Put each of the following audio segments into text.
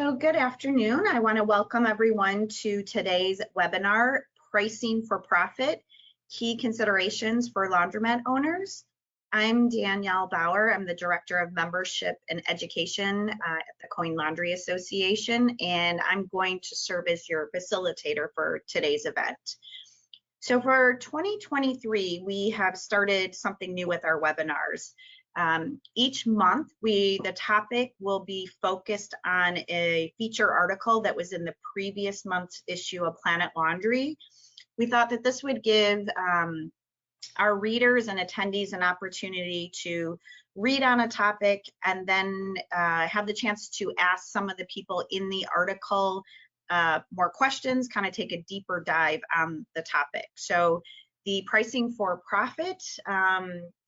So good afternoon. I want to welcome everyone to today's webinar, Pricing for Profit, Key Considerations for Laundromat Owners. I'm Danielle Bauer. I'm the Director of Membership and Education at the Coin Laundry Association, and I'm going to serve as your facilitator for today's event. So for 2023, we have started something new with our webinars. Each month, the topic will be focused on a feature article that was in the previous month's issue of Planet Laundry. We thought that this would give our readers and attendees an opportunity to read on a topic and then have the chance to ask some of the people in the article more questions, kind of take a deeper dive on the topic. So the Pricing for Profit,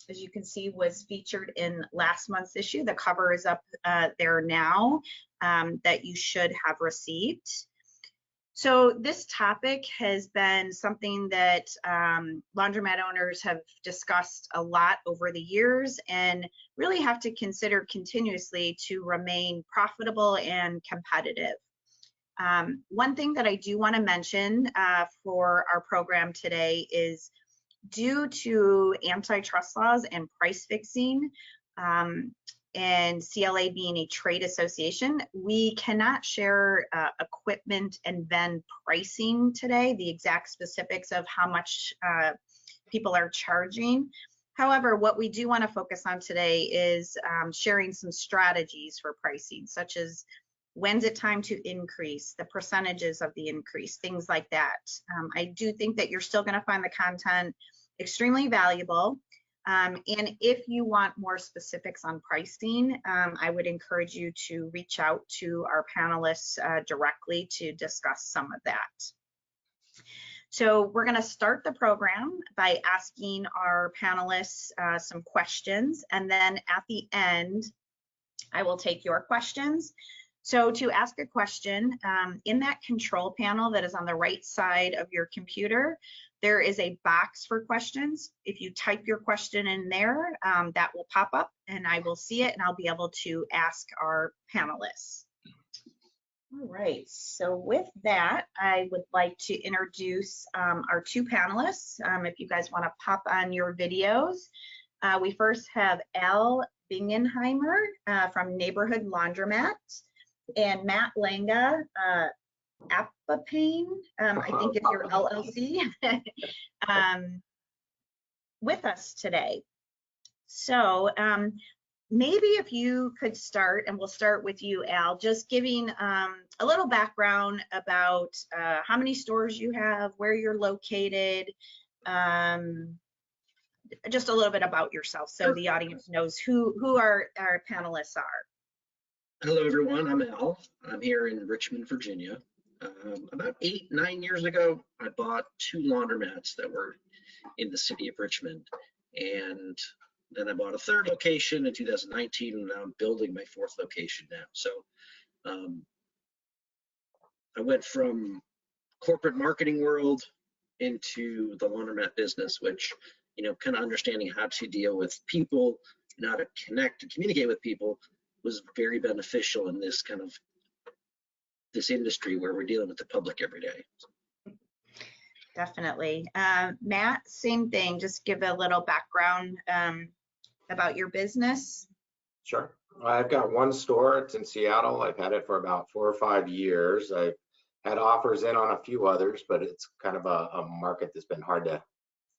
as you can see, was featured in last month's issue. The cover is up there now that you should have received. So this topic has been something that laundromat owners have discussed a lot over the years and really have to consider continuously to remain profitable and competitive. One thing that I do want to mention for our program today is due to antitrust laws and price fixing, and CLA being a trade association, we cannot share equipment and then pricing today, the exact specifics of how much people are charging. However, what we do want to focus on today is sharing some strategies for pricing, such as when's it time to increase, the percentages of the increase, things like that. I do think that you're still going to find the content extremely valuable. And if you want more specifics on pricing, I would encourage you to reach out to our panelists directly to discuss some of that. So we're going to start the program by asking our panelists some questions, and then at the end, I will take your questions. So to ask a question, in that control panel that is on the right side of your computer, there is a box for questions. If you type your question in there, that will pop up and I will see it and I'll be able to ask our panelists. All right, so with that, I would like to introduce our two panelists. If you guys want to pop on your videos. We first have Al Bingenheimer from Neighborhood Laundromat, and Matt Langa, Apapane, I think it's your LLC, with us today. So maybe if you could start, and we'll start with you, Al, just giving a little background about how many stores you have, where you're located, just a little bit about yourself so the audience knows who our panelists are. Hello, everyone. I'm Al. I'm here in Richmond, Virginia. About 8-9 years ago, I bought 2 laundromats that were in the city of Richmond. And then I bought a 3rd location in 2019, and now I'm building my 4th location now. So I went from corporate marketing world into the laundromat business, which, you know, kind of understanding how to deal with people and how to connect and communicate with people was very beneficial in this kind of this industry where we're dealing with the public every day. Definitely. Matt, same thing, just give a little background about your business. Sure. I've got one store. It's in Seattle. I've had it for about 4 or 5 years. I've had offers in on a few others, but it's kind of a market that's been hard to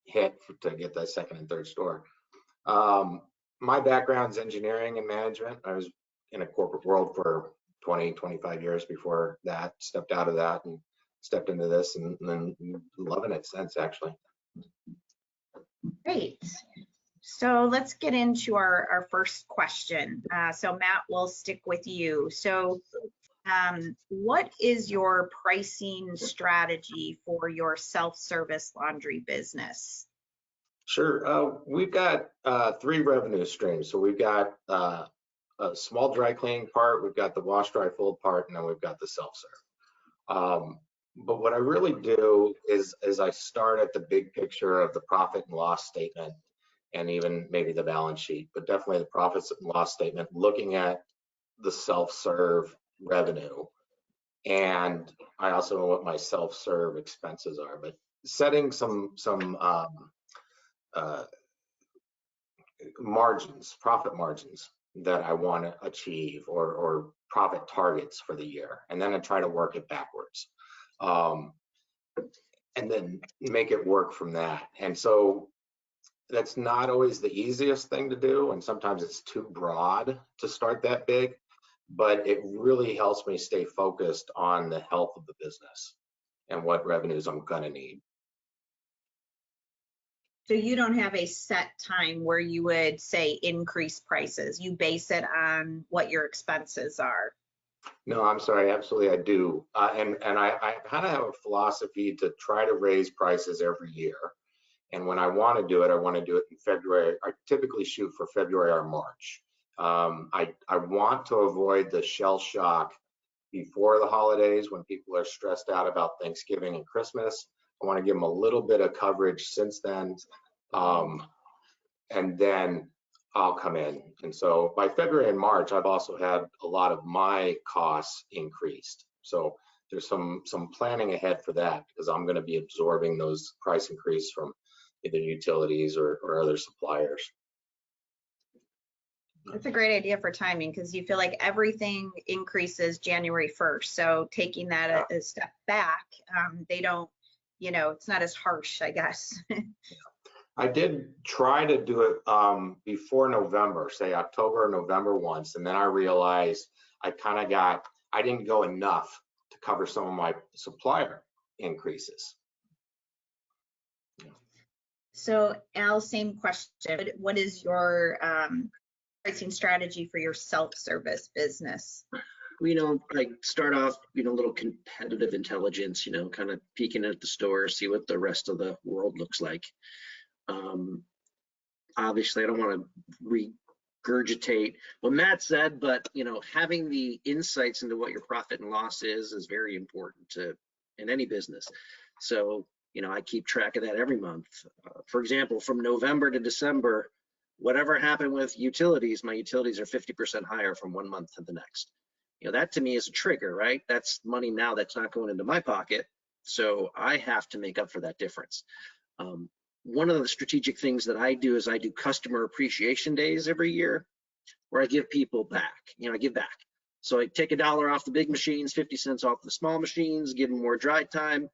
hit to get that 2nd and 3rd store. My background's engineering and management. I was in a corporate world for 20-25 years before that, stepped out of that and stepped into this, and then loving it since, actually. Great. So let's get into our first question. So Matt, we'll stick with you. So what is your pricing strategy for your self-service laundry business? Sure. We've got 3 revenue streams. So we've got a small dry cleaning part, we've got the wash, dry, fold part, and then we've got the self-serve. But what I really do is I start at the big picture of the profit and loss statement, and even maybe the balance sheet, but definitely the profits and loss statement, looking at the self-serve revenue. And I also know what my self-serve expenses are, but setting some margins, profit margins that I want to achieve, or profit targets for the year, and then I try to work it backwards, and then make it work from that. And so that's not always the easiest thing to do, and sometimes it's too broad to start that big, but it really helps me stay focused on the health of the business and what revenues I'm gonna need. So you don't have a set time where you would say increase prices. You base it on what your expenses are. No, I'm sorry, absolutely I do. And I kind of have a philosophy to try to raise prices every year. And when I want to do it, I want to do it in February. I typically shoot for February or March. I want to avoid the shell shock before the holidays when people are stressed out about Thanksgiving and Christmas. I want to give them a little bit of coverage since then, and then I'll come in. And so by February and March, I've also had a lot of my costs increased. So there's some planning ahead for that, because I'm going to be absorbing those price increases from either utilities or other suppliers. That's a great idea for timing, because you feel like everything increases January 1st. So taking that a step back, they don't, it's not as harsh, I guess. I did try to do it before November, say October or November once, and then I realized I didn't go enough to cover some of my supplier increases. So Al, same question. What is your pricing strategy for your self-service business? I start off, a little competitive intelligence, kind of peeking at the store, see what the rest of the world looks like. Obviously, I don't want to regurgitate what Matt said, but having the insights into what your profit and loss is very important in any business. So, I keep track of that every month. For example, from November to December, whatever happened with utilities, my utilities are 50% higher from one month to the next. That to me is a trigger, right? That's money now that's not going into my pocket. So I have to make up for that difference. One of the strategic things that I do is I do customer appreciation days every year, where I give people back. I give back. So I take $1 off the big machines, 50 cents off the small machines, give them more dry time,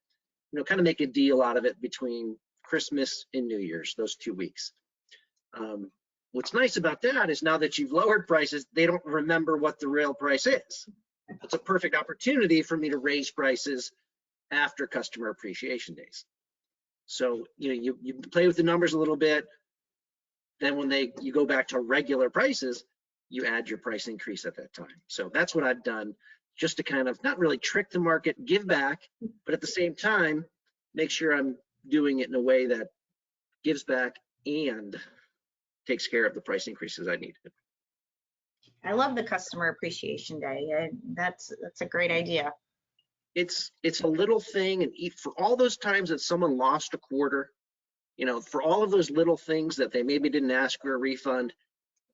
kind of make a deal out of it between Christmas and New Year's, those 2 weeks. What's nice about that is now that you've lowered prices, they don't remember what the real price is. It's a perfect opportunity for me to raise prices after customer appreciation days. So you play with the numbers a little bit. Then when you go back to regular prices, you add your price increase at that time. So that's what I've done, just to kind of not really trick the market, give back, but at the same time, make sure I'm doing it in a way that gives back and takes care of the price increases I need. I love the customer appreciation day. That's a great idea. It's a little thing, and for all those times that someone lost a quarter, for all of those little things that they maybe didn't ask for a refund,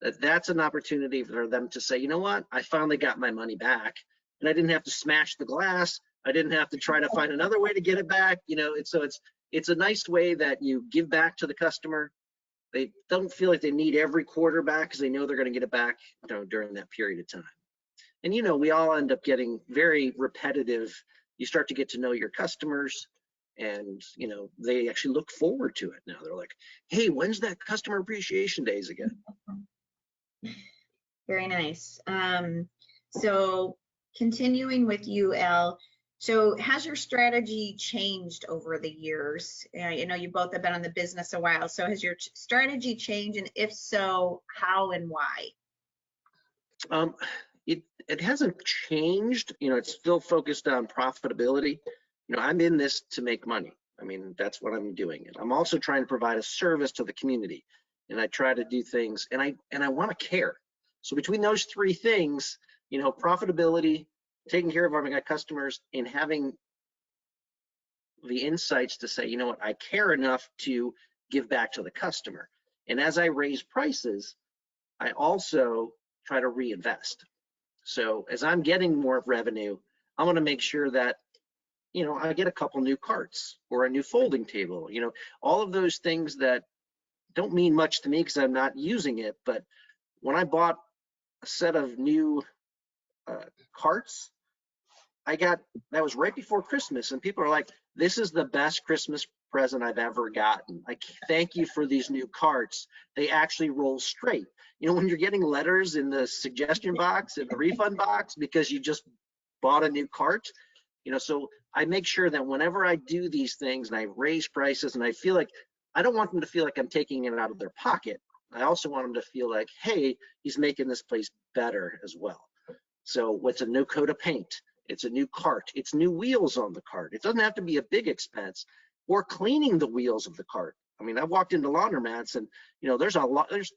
that's an opportunity for them to say, you know what, I finally got my money back, and I didn't have to smash the glass. I didn't have to try to find another way to get it back. It's a nice way that you give back to the customer. They don't feel like they need every quarter back, because they know they're going to get it back during that period of time. And we all end up getting very repetitive. You start to get to know your customers, and they actually look forward to it now. They're like, hey, when's that customer appreciation days again? Very nice. So continuing with you, Al, so has your strategy changed over the years? You both have been in the business a while. So has your strategy changed? And if so, how and why? It hasn't changed. It's still focused on profitability. I'm in this to make money. That's what I'm doing. And I'm also trying to provide a service to the community. And I try to do things, and I want to care. So between those three things, profitability, taking care of our customers, and having the insights to say, what, I care enough to give back to the customer. And as I raise prices, I also try to reinvest. So as I'm getting more revenue, I want to make sure that, I get a couple new carts or a new folding table, all of those things that don't mean much to me because I'm not using it. But when I bought a set of new carts, that was right before Christmas, and people are like, this is the best Christmas present I've ever gotten. I thank you for these new carts. They actually roll straight. When you're getting letters in the suggestion box, in the refund box, because you just bought a new cart, so I make sure that whenever I do these things and I raise prices, and I feel like, I don't want them to feel like I'm taking it out of their pocket. I also want them to feel like, hey, he's making this place better as well. So what's a new coat of paint? It's a new cart. It's new wheels on the cart. It doesn't have to be a big expense, or cleaning the wheels of the cart. I mean, I walked into laundromats and, there's a lot, there's,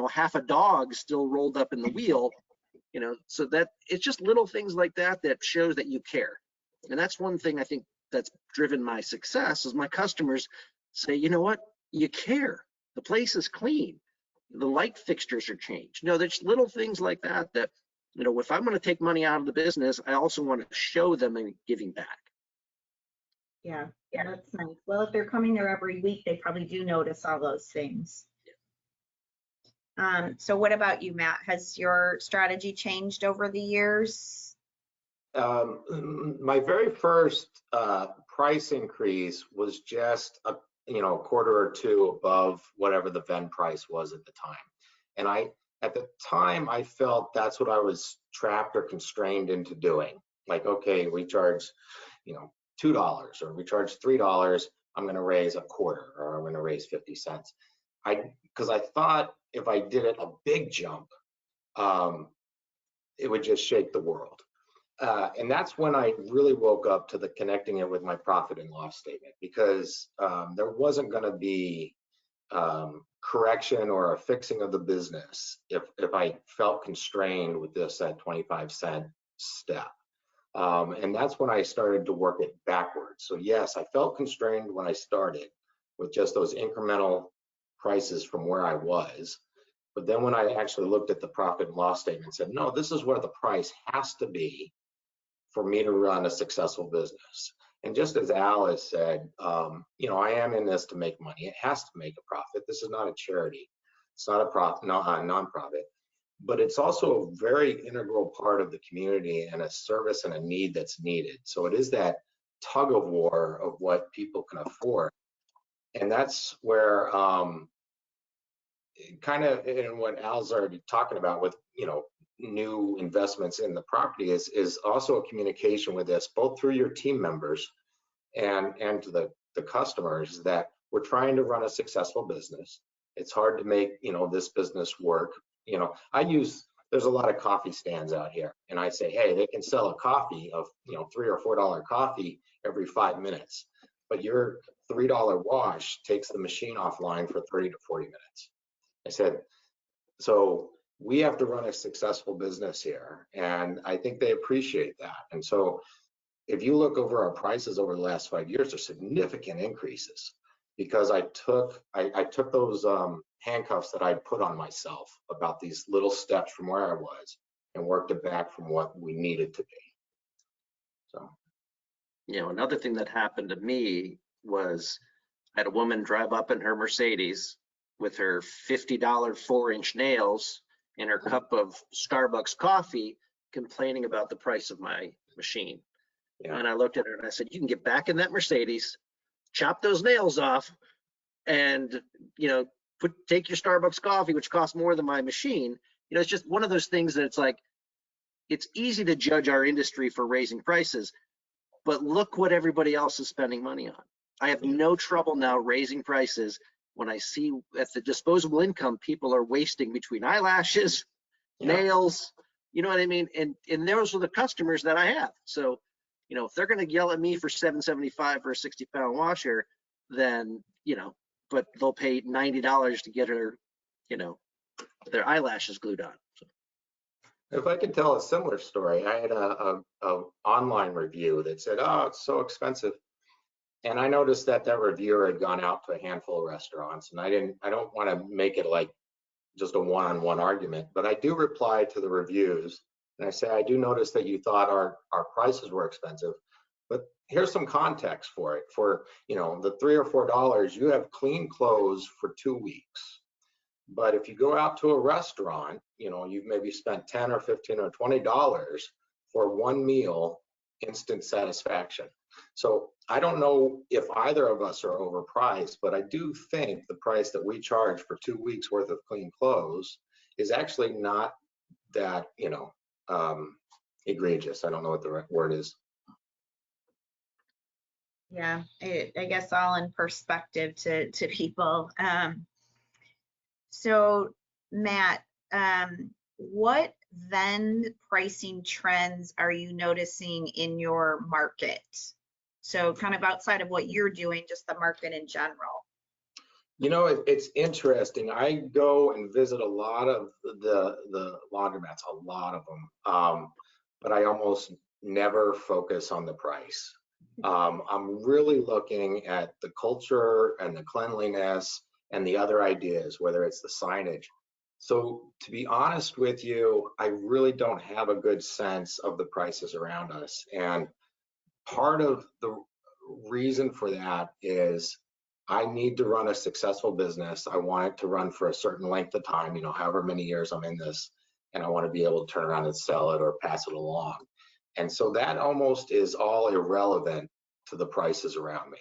half a dog still rolled up in the wheel, so that it's just little things like that that shows that you care. And that's one thing I think that's driven my success is my customers say, you know what, you care. The place is clean. The light fixtures are changed. There's little things like that that, if I'm going to take money out of the business, I also want to show them and giving back. Yeah, that's nice. Well, if they're coming there every week, they probably do notice all those things. So what about you, Matt? Has your strategy changed over the years? My very first price increase was just a quarter or two above whatever the vend price was at the time. And at the time, I felt that's what I was trapped or constrained into doing. Like, okay, we charge, $2 or we charge $3. I'm going to raise a quarter, or I'm going to raise 50 cents. Because I thought if I did it a big jump, it would just shake the world. And that's when I really woke up to connecting it with my profit and loss statement, because there wasn't going to be correction or a fixing of the business if I felt constrained with this at 25-cent step. And that's when I started to work it backwards. So yes, I felt constrained when I started with just those incremental prices from where I was. But then when I actually looked at the profit and loss statement and said, no, this is where the price has to be for me to run a successful business. And just as Al has said, I am in this to make money. It has to make a profit. This is not a charity. It's not a nonprofit, but it's also a very integral part of the community and a service and a need that's needed. So it is that tug of war of what people can afford. And that's where kind of in what Al's already talking about with, new investments in the property is also a communication with this, both through your team members and to the customers, that we're trying to run a successful business. It's hard to make, this business work. There's a lot of coffee stands out here, and I say, hey, they can sell a coffee of, $3 or $4 coffee every 5 minutes, but your $3 wash takes the machine offline for 30 to 40 minutes. I said, so we have to run a successful business here, and I think they appreciate that. And so if you look over our prices over the last 5 years, there's significant increases because I took those handcuffs that I'd put on myself about these little steps from where I was and worked it back from what we needed to be. So, another thing that happened to me was I had a woman drive up in her Mercedes with her $50 4-inch nails and her cup of Starbucks coffee, complaining about the price of my machine. Yeah. And I looked at her and I said, you can get back in that Mercedes, chop those nails off, and take your Starbucks coffee, which costs more than my machine. It's just one of those things that it's like, it's easy to judge our industry for raising prices, but look what everybody else is spending money on. I have no trouble now raising prices when I see at the disposable income people are wasting between eyelashes, nails, you know what I mean? And those are the customers that I have. So, if they're going to yell at me for $7.75 for a 60-pound washer, then, but they'll pay $90 to get her, their eyelashes glued on. So. If I could tell a similar story, I had a online review that said, oh, it's so expensive. And I noticed that reviewer had gone out to a handful of restaurants, and I don't want to make it like just a one-on-one argument, but I do reply to the reviews And I say, I do notice that you thought our prices were expensive, but here's some context for it. For, the $3 or $4, you have clean clothes for 2 weeks. But if you go out to a restaurant, you've maybe spent 10 or 15 or $20 for one meal, instant satisfaction. So I don't know if either of us are overpriced, but I do think the price that we charge for 2 weeks worth of clean clothes is actually not that, egregious. I don't know what the right word is. Yeah, I guess all in perspective to people. So Matt, what then pricing trends are you noticing in your market? So kind of outside of what you're doing, just the market in general. It's interesting. I go and visit a lot of the laundromats, a lot of them, but I almost never focus on the price. I'm really looking at the culture and the cleanliness and the other ideas, whether it's the signage. So to be honest with you, I really don't have a good sense of the prices around us. And part of the reason for that is I need to run a successful business. I want it to run for a certain length of time, however many years I'm in this, and I want to be able to turn around and sell it or pass it along. And so that almost is all irrelevant to the prices around me.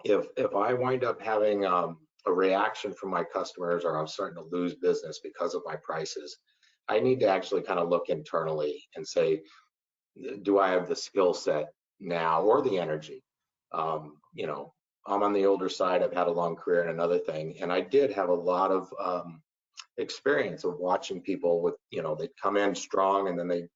If I wind up having a reaction from my customers, or I'm starting to lose business because of my prices, I need to actually kind of look internally and say, do I have the skill set now or the energy? I'm on the older side. I've had a long career in another thing, and I did have a lot of experience of watching people with, they'd come in strong and then they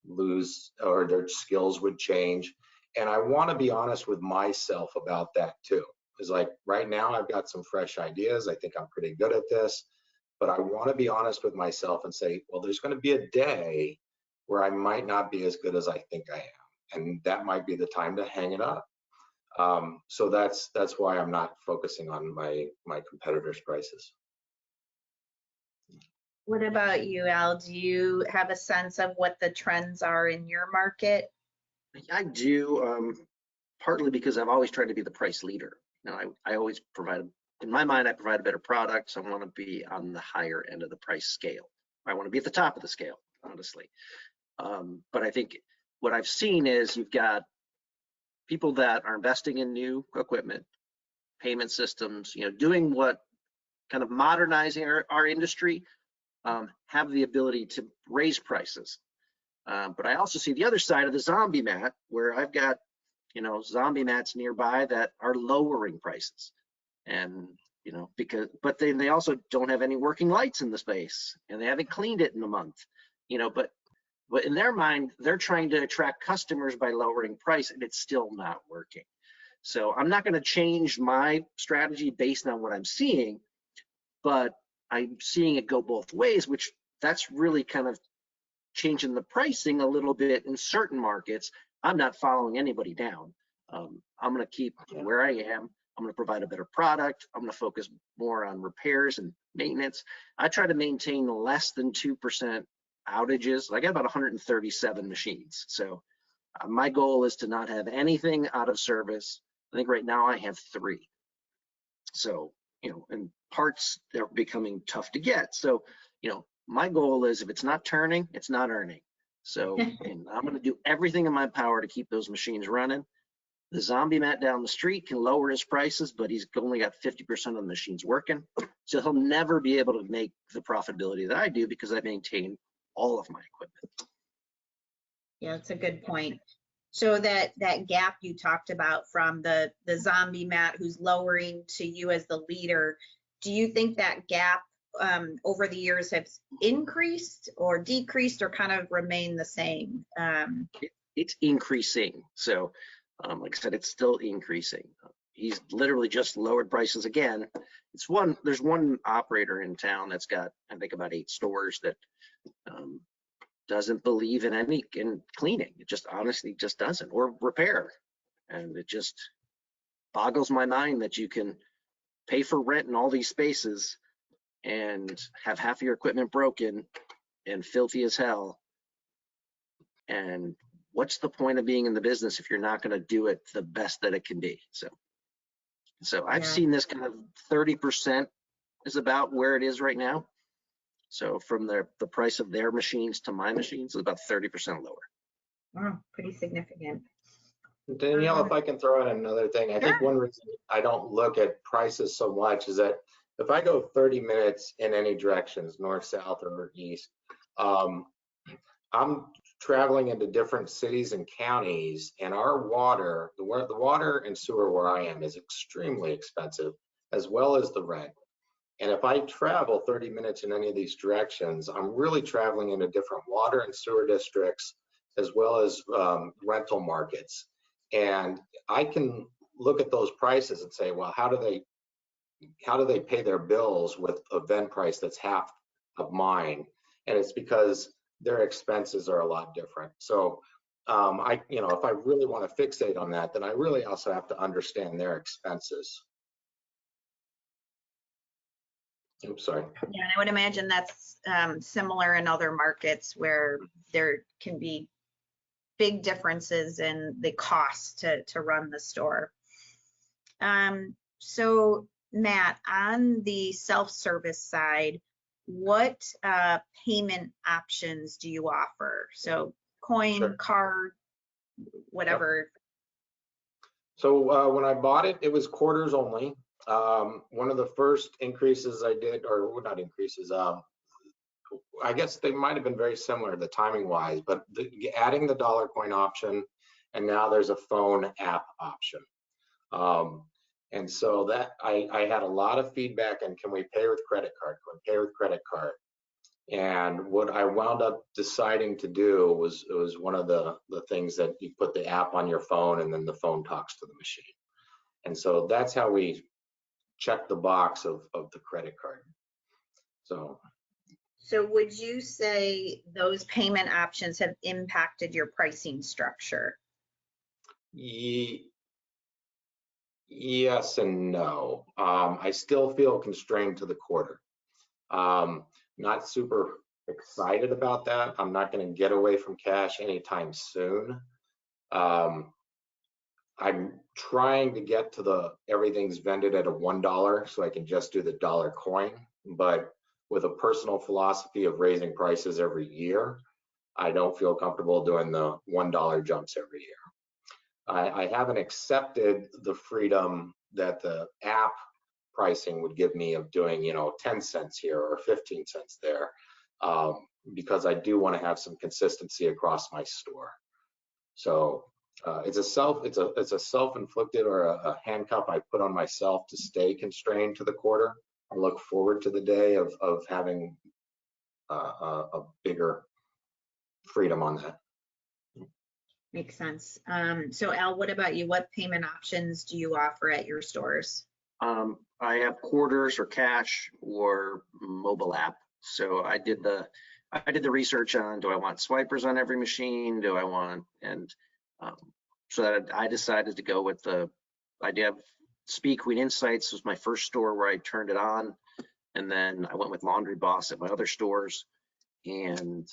lose, or their skills would change. And I want to be honest with myself about that too. It's like right now I've got some fresh ideas. I think I'm pretty good at this, but I want to be honest with myself and say, well, there's going to be a day where I might not be as good as I think I am. And that might be the time to hang it up. So that's why I'm not focusing on my competitors' prices. What about you, Al? Do you have a sense of what the trends are in your market? I do, partly because I've always tried to be the price leader. I always provide, in my mind, I provide a better product, so I want to be on the higher end of the price scale. I want to be at the top of the scale, honestly. But I think what I've seen is you've got people that are investing in new equipment, payment systems, doing what kind of modernizing our industry, have the ability to raise prices. But I also see the other side of the zombie mat, where I've got, zombie mats nearby that are lowering prices. And, but then they also don't have any working lights in the space, and they haven't cleaned it in a month, but in their mind, they're trying to attract customers by lowering price, and it's still not working. So I'm not going to change my strategy based on what I'm seeing, but I'm seeing it go both ways, which that's really kind of changing the pricing a little bit in certain markets. I'm not following anybody down. I'm going to keep where I am. I'm going to provide a better product. I'm going to focus more on repairs and maintenance. I try to maintain less than 2% outages. I got about 137 machines. So my goal is to not have anything out of service. I think right now I have 3. So, and parts, they're becoming tough to get. So, my goal is if it's not turning, it's not earning. So and I'm going to do everything in my power to keep those machines running. The zombie mat down the street can lower his prices, but he's only got 50% of the machines working. So he'll never be able to make the profitability that I do because I maintain all of my equipment. Yeah, that's a good point. So that gap you talked about from the zombie mat who's lowering to you as the leader, do you think that gap over the years has increased or decreased or kind of remained the same? It's increasing. So like I said, it's still increasing. He's literally just lowered prices again. There's one operator in town that's got, I think, about 8 stores that doesn't believe in cleaning. It just honestly just doesn't, or repair. And it just boggles my mind that you can pay for rent in all these spaces and have half of your equipment broken and filthy as hell. And what's the point of being in the business if you're not going to do it the best that it can be? So I've Yeah. seen this kind of 30% is about where it is right now. So from the price of their machines to my machines is about 30% lower. Wow, pretty significant. Danielle, if I can throw in another thing, I think Sure. one reason I don't look at prices so much is that if I go 30 minutes in any directions, north, south, or east, I'm traveling into different cities and counties, and our water, the water and sewer where I am is extremely expensive, as well as the rent. And if I travel 30 minutes in any of these directions, I'm really traveling into different water and sewer districts, as well as rental markets. And I can look at those prices and say, well, how do they pay their bills with a VEN price that's half of mine? And it's because their expenses are a lot different. So if I really want to fixate on that, then I really also have to understand their expenses. I'm sorry. Yeah, and I would imagine that's similar in other markets where there can be big differences in the cost to run the store. So Matt, on the self-service side, what payment options do you offer? So coin, Sure. card, whatever. So when I bought it, it was quarters only. One of the first increases I did, or not increases, I guess they might have been very similar, the timing wise, but adding the dollar coin option, and now there's a phone app option. And so that I had a lot of feedback on, can we pay with credit card? Can we pay with credit card? And what I wound up deciding to do was, it was one of the things that you put the app on your phone and then the phone talks to the machine. And so that's how we check the box of the credit card. So would you say those payment options have impacted your pricing structure? Yes and no. I still feel constrained to the quarter. Not super excited about that. I'm not going to get away from cash anytime soon. I'm trying to get to everything's vended at a $1 so I can just do the dollar coin, but with a personal philosophy of raising prices every year, I don't feel comfortable doing the $1 jumps every year. I haven't accepted the freedom that the app pricing would give me of doing, 10 cents here or 15 cents there, because I do want to have some consistency across my store. So it's a self-inflicted or a handcuff I put on myself to stay constrained to the quarter. I look forward to the day of having a bigger freedom on that. Makes sense. So Al, what about you? What payment options do you offer at your stores? I have quarters or cash or mobile app. So I did the research on, do I want swipers on every machine? Do I want, so that I decided to go with the idea of Speed Queen Insights was my first store where I turned it on. And then I went with Laundry Boss at my other stores. And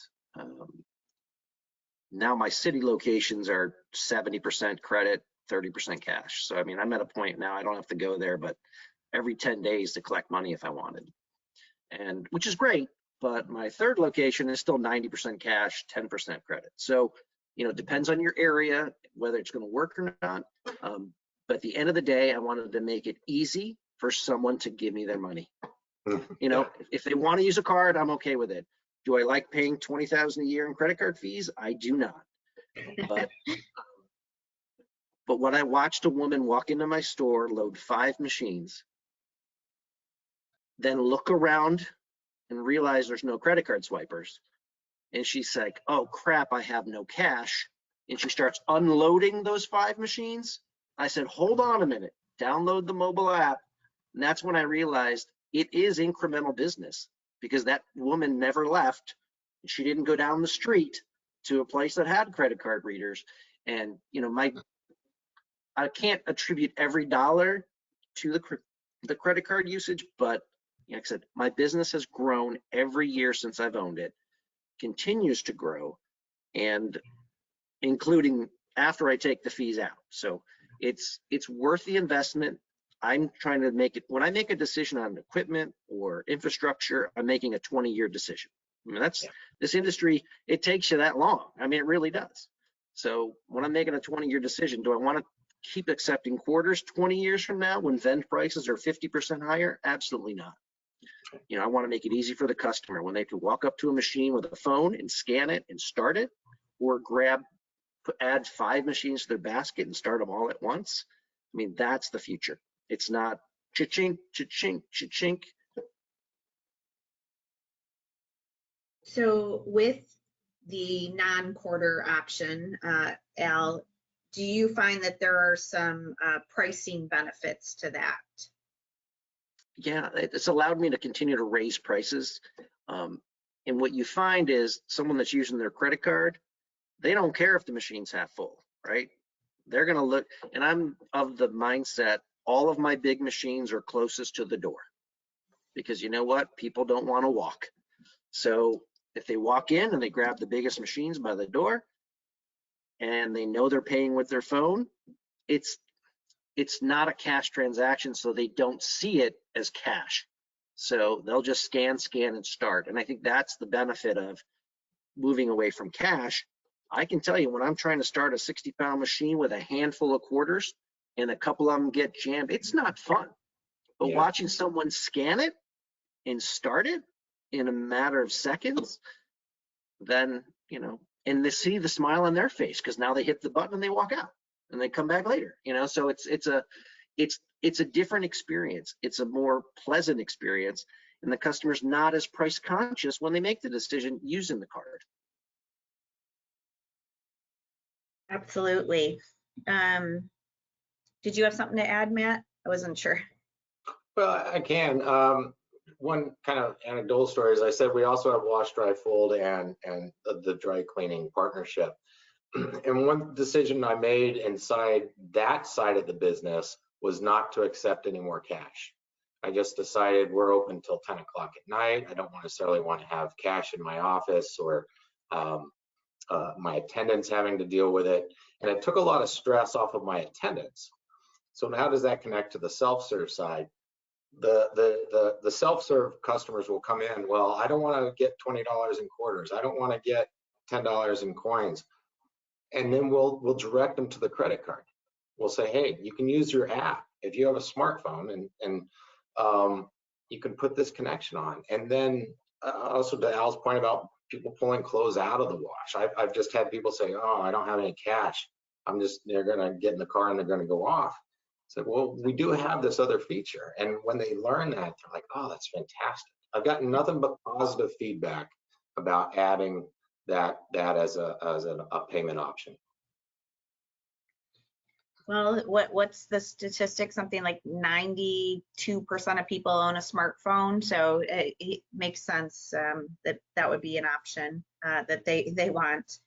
now my city locations are 70% credit, 30% cash. So, I mean, I'm at a point now I don't have to go there, but every 10 days to collect money if I wanted, and which is great. But my third location is still 90% cash, 10% credit. So, it depends on your area, whether it's going to work or not. But at the end of the day, I wanted to make it easy for someone to give me their money. If they want to use a card, I'm okay with it. Do I like paying $20,000 a year in credit card fees? I do not. But when I watched a woman walk into my store, load 5 machines, then look around and realize there's no credit card swipers, and she's like, oh crap, I have no cash, and she starts unloading those 5 machines, I said, hold on a minute, download the mobile app. And that's when I realized it is incremental business, because that woman never left. She didn't go down the street to a place that had credit card readers. And I can't attribute every dollar to the credit card usage, but like I said, my business has grown every year since I've owned it. continues to grow, and including after I take the fees out. So it's worth the investment. I'm trying to make it, when I make a decision on equipment or infrastructure, I'm making a 20-year decision. I mean, that's, this industry, it takes you that long. I mean, it really does. So when I'm making a 20-year decision, do I want to keep accepting quarters 20 years from now when vend prices are 50% higher? Absolutely not. You know, I want to make it easy for the customer when they can walk up to a machine with a phone and scan it and start it, or add 5 machines to their basket and start them all at once. I mean, that's the future. It's not cha-chink, cha-chink, cha-chink. So with the non-quarter option, Al, do you find that there are some pricing benefits to that? Yeah, it's allowed me to continue to raise prices. And what you find is someone that's using their credit card, they don't care if the machine's half full, right? They're going to look, and I'm of the mindset, all of my big machines are closest to the door, because you know what? People don't want to walk. So if they walk in and they grab the biggest machines by the door and they know they're paying with their phone, it's not a cash transaction, so they don't see it as cash. So they'll just scan, and start. And I think that's the benefit of moving away from cash. I can tell you, when I'm trying to start a 60-pound machine with a handful of quarters and a couple of them get jammed, it's not fun. But watching someone scan it and start it in a matter of seconds, then, you know, and they see the smile on their face because now they hit the button and they walk out and they come back later, you know. So it's a different experience. It's a more pleasant experience, and the customer's not as price conscious when they make the decision using the card. Absolutely. Did you have something to add, Matt? I wasn't sure. Well, I can. One kind of anecdotal story, as I said, we also have wash, dry, fold, and the dry cleaning partnership. And one decision I made inside that side of the business was not to accept any more cash. I just decided we're open till 10 o'clock at night. I don't necessarily want to have cash in my office or my attendants having to deal with it. And it took a lot of stress off of my attendants. So how does that connect to the self-serve side? The self-serve customers will come in, well, I don't want to get $20 in quarters. I don't want to get $10 in coins. And then we'll direct them to the credit card. We'll say, hey, you can use your app if you have a smartphone, and you can put this connection on. And then also to Al's point about people pulling clothes out of the wash. I've just had people say, oh, I don't have any cash. They're going to get in the car and they're going to go off. So, well, we do have this other feature. And when they learn that, they're like, oh, that's fantastic. I've gotten nothing but positive feedback about adding that as a payment option. Well, what's the statistic? Something like 92% of people own a smartphone, so it makes sense that would be an option that they want.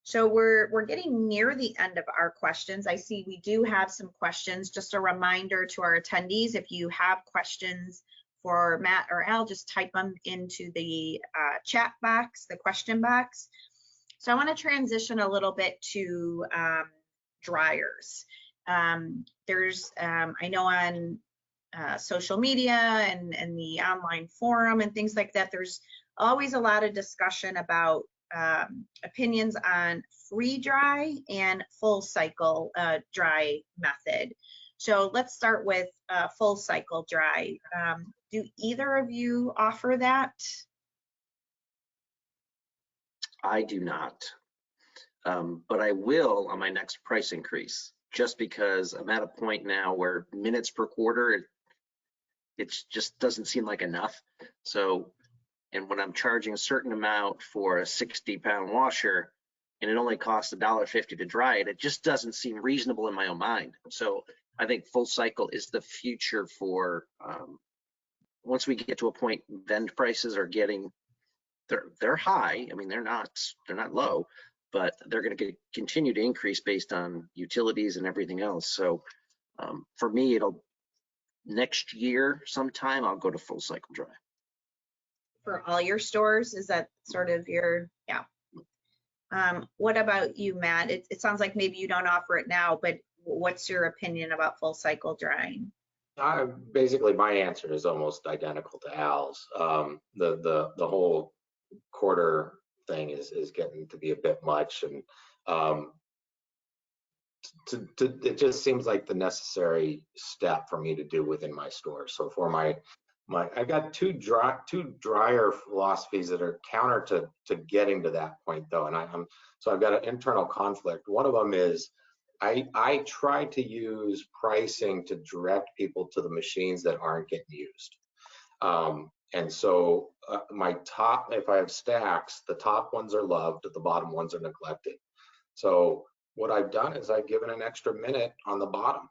So we're getting near the end of our questions. I see we do have some questions. Just a reminder to our attendees, if you have questions for Matt or Al, just type them into the chat box, the question box. So I want to transition a little bit to dryers. There's, I know on social media and the online forum and things like that, there's always a lot of discussion about opinions on free dry and full cycle dry method. So let's start with full cycle dry. Do either of you offer that? I do not, but I will on my next price increase, just because I'm at a point now where minutes per quarter, it just doesn't seem like enough. So, and when I'm charging a certain amount for a 60-pound washer and it only costs $1.50 to dry it, it just doesn't seem reasonable in my own mind. So I think full cycle is the future for, once we get to a point, vend prices are getting, they're high. I mean, they're not low, but they're going to continue to increase based on utilities and everything else. So for me, next year sometime, I'll go to full cycle dry. for all your stores? Is that sort of your, yeah. What about you, Matt? It sounds like maybe you don't offer it now, but what's your opinion about full cycle drying? Basically, my answer is almost identical to Al's. The whole quarter thing is getting to be a bit much, and it just seems like the necessary step for me to do within my store. So for my I've got two dryer philosophies that are counter to getting to that point though, and so I've got an internal conflict. One of them is I try to use pricing to direct people to the machines that aren't getting used. And so my top, if I have stacks, the top ones are loved, the bottom ones are neglected. So what I've done is I've given an extra minute on the bottom.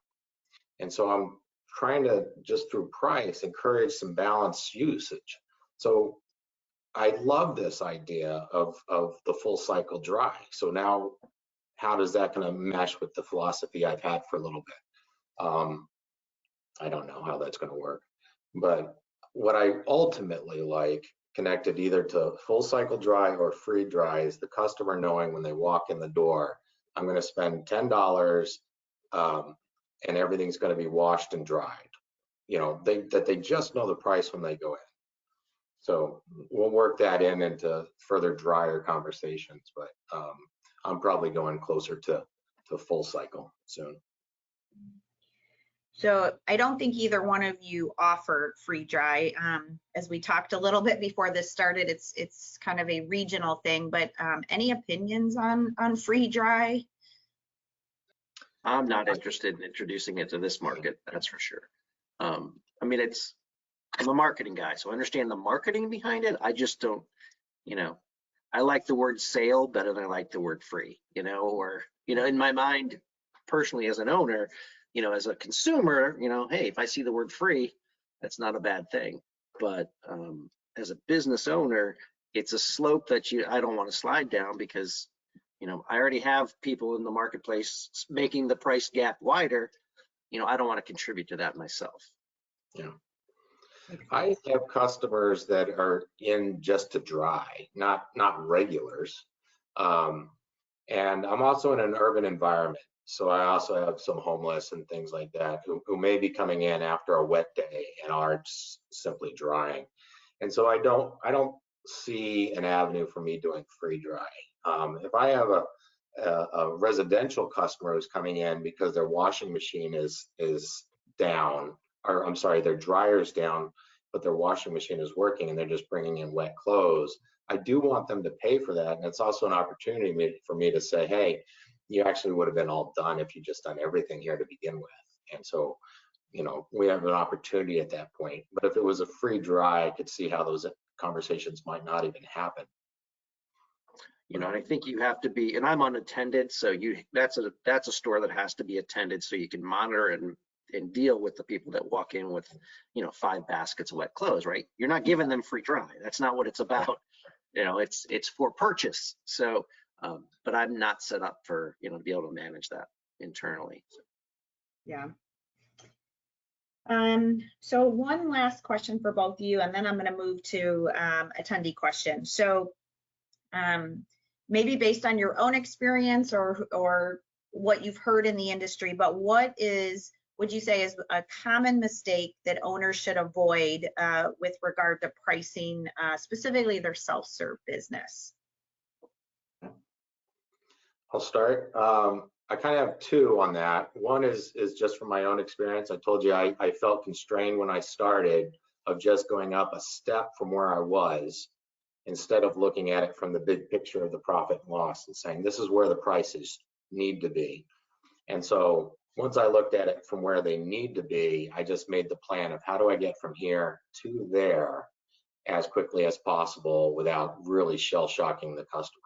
And so I'm trying to, just through price, encourage some balanced usage. So I love this idea of the full cycle dry. So now, how does that going to mesh with the philosophy I've had for a little bit? I don't know how that's going to work. But what I ultimately like, connected either to full cycle dry or free dry, is the customer knowing when they walk in the door, I'm going to spend $10 and everything's going to be washed and dried. You know, that they just know the price when they go in. So we'll work that into further drier conversations, but I'm probably going closer to full cycle soon. So I don't think either one of you offer free dry. As we talked a little bit before this started, it's kind of a regional thing, but any opinions on free dry? I'm not interested in introducing it to this market, that's for sure. I mean, I'm a marketing guy, so I understand the marketing behind it. I just don't, I like the word sale better than I like the word free, or, in my mind, personally as an owner, as a consumer, hey, if I see the word free, that's not a bad thing. But as a business owner, it's a slope that I don't want to slide down, because I already have people in the marketplace making the price gap wider. I don't want to contribute to that myself. Yeah. I have customers that are in just to dry, not regulars. And I'm also in an urban environment. So I also have some homeless and things like that who may be coming in after a wet day and aren't simply drying. And so I don't see an avenue for me doing free dry. If I have a residential customer who's coming in because their washing machine is down, or I'm sorry, their dryer's down, but their washing machine is working and they're just bringing in wet clothes, I do want them to pay for that. And it's also an opportunity for me to say, hey, you actually would have been all done if you just done everything here to begin with. And so, we have an opportunity at that point. But if it was a free dry, I could see how those conversations might not even happen. And I think you have to be, and I'm unattended, so that's a store that has to be attended so you can monitor and deal with the people that walk in with 5 baskets of wet clothes, right? You're not giving them free dry. That's not what it's about. It's for purchase. So but I'm not set up for to be able to manage that internally. So. Yeah. So one last question for both of you, and then I'm going to move to attendee questions. So maybe based on your own experience or what you've heard in the industry, but what would you say is a common mistake that owners should avoid with regard to pricing, specifically their self-serve business? I'll start. I kind of have 2 on that. One is just from my own experience. I told you I felt constrained when I started of just going up a step from where I was, instead of looking at it from the big picture of the profit and loss and saying, this is where the prices need to be. And so once I looked at it from where they need to be, I just made the plan of how do I get from here to there as quickly as possible without really shell shocking the customers.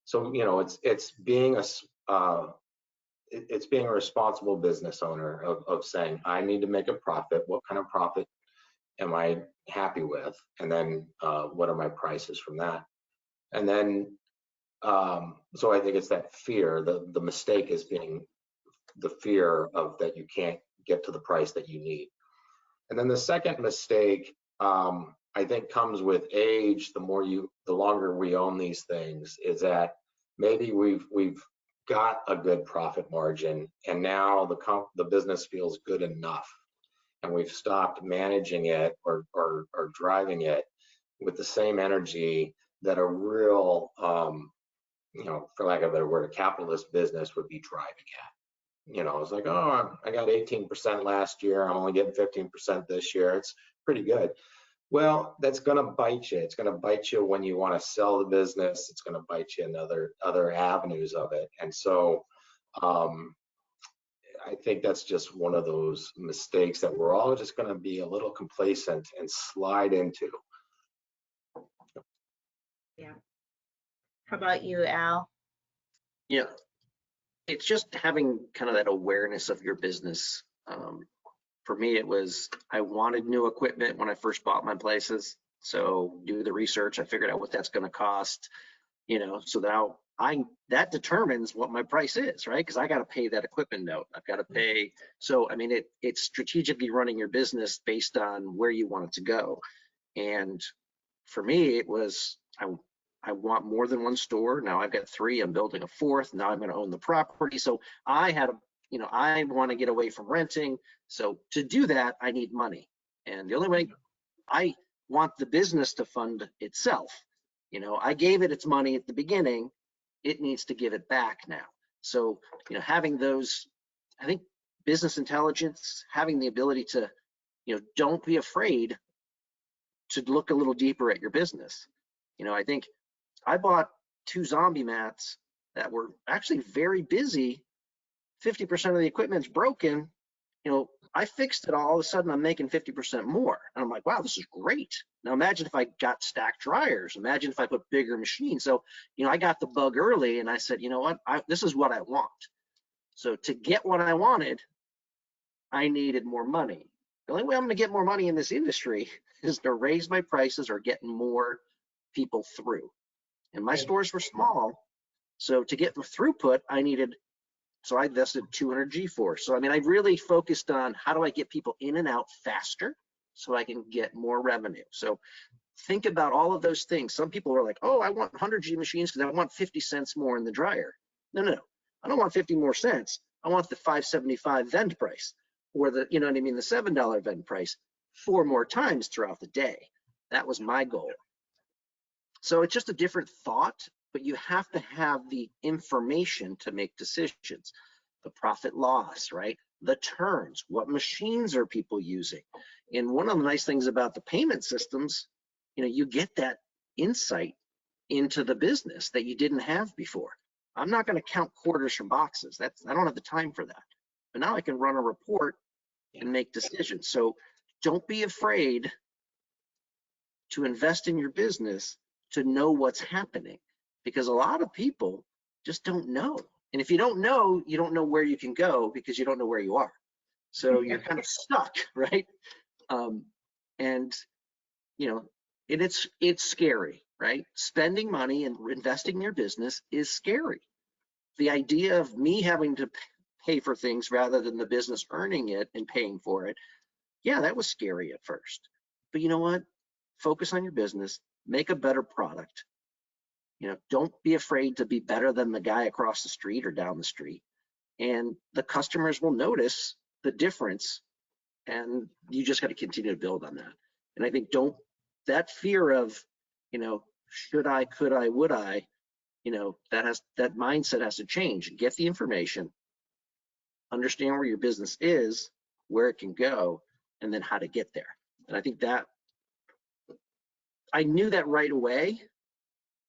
So it's being a responsible business owner of saying, I need to make a profit. What kind of profit am I happy with? And then what are my prices from that? And then so I think it's that fear. The mistake is being the fear of that you can't get to the price that you need. And then the second mistake I think comes with age, the longer we own these things, is that maybe we've got a good profit margin, and now the business feels good enough, and we've stopped managing it or driving it with the same energy that a real, for lack of a better word, a capitalist business would be driving at. It's like, oh, I got 18% last year, I'm only getting 15% this year. It's pretty good. Well, that's going to bite you. It's going to bite you when you want to sell the business. It's going to bite you in other avenues of it. And so I think that's just one of those mistakes that we're all just going to be a little complacent and slide into. Yeah. How about you, Al? Yeah, it's just having kind of that awareness of your business. For me, it was, I wanted new equipment when I first bought my places. So do the research, I figured out what that's going to cost, so now that determines what my price is, right? Because I got to pay that equipment note. I've got to pay. So, I mean, it's strategically running your business based on where you want it to go. And for me, it was, I want more than one store. Now I've got 3, I'm building a 4th. Now I'm going to own the property. So I had I want to get away from renting. So to do that, I need money. And the only way, I want the business to fund itself. I gave it its money at the beginning. It needs to give it back now. So, having those, I think business intelligence, having the ability to, don't be afraid to look a little deeper at your business. I think I bought 2 zombie mats that were actually very busy. 50% of the equipment's broken. I fixed it all of a sudden, I'm making 50% more. And I'm like, wow, this is great. Now imagine if I got stacked dryers. Imagine if I put bigger machines. So, I got the bug early and I said, you know what, this is what I want. So to get what I wanted, I needed more money. The only way I'm going to get more money in this industry is to raise my prices or get more people through. And my stores were small. So to get the throughput, so I invested 200 G4. So, I mean, I really focused on how do I get people in and out faster so I can get more revenue. So think about all of those things. Some people are like, oh, I want 100 G machines because I want 50 cents more in the dryer. No. I don't want 50 more cents. I want the $5.75 vend price, or the, the $7 vend price 4 more times throughout the day. That was my goal. So it's just a different thought, but you have to have the information to make decisions. The profit loss, right? The turns, what machines are people using? And one of the nice things about the payment systems, you get that insight into the business that you didn't have before. I'm not going to count quarters from boxes. I don't have the time for that. But now I can run a report and make decisions. So don't be afraid to invest in your business to know what's happening, because a lot of people just don't know. And if you don't know where you can go because you don't know where you are. So you're kind of stuck, right? And it's scary, right? Spending money and investing in your business is scary. The idea of me having to pay for things rather than the business earning it and paying for it, yeah, that was scary at first. But you know what? Focus on your business, make a better product. Don't be afraid to be better than the guy across the street or down the street. And the customers will notice the difference, and you just got to continue to build on that. And I think that fear of, should I, could I, would I, that mindset has to change. Get the information, understand where your business is, where it can go, and then how to get there. And I think that I knew that right away,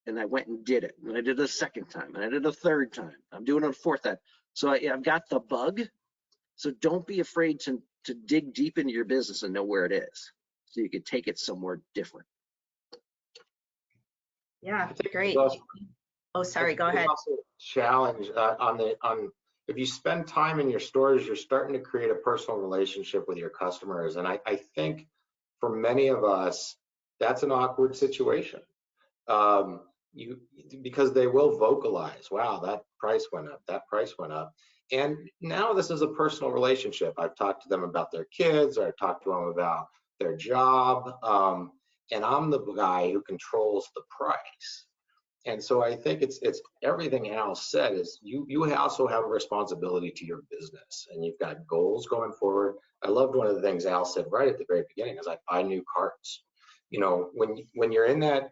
and I went and did it. And I did it a second time, and I did it a third time. I'm doing it a 4th time. So I've got the bug. So don't be afraid to dig deep into your business and know where it is, so you can take it somewhere different. Yeah, great. Oh, sorry, go ahead. Also challenge if you spend time in your stores, you're starting to create a personal relationship with your customers. And I think for many of us, that's an awkward situation. Because they will vocalize, wow, that price went up, that price went up. And now this is a personal relationship. I've talked to them about their kids, or I've talked to them about their job. and I'm the guy who controls the price. And so I think it's everything Al said is you also have a responsibility to your business, and you've got goals going forward. I loved one of the things Al said right at the very beginning is I buy new carts. You know, when you're in that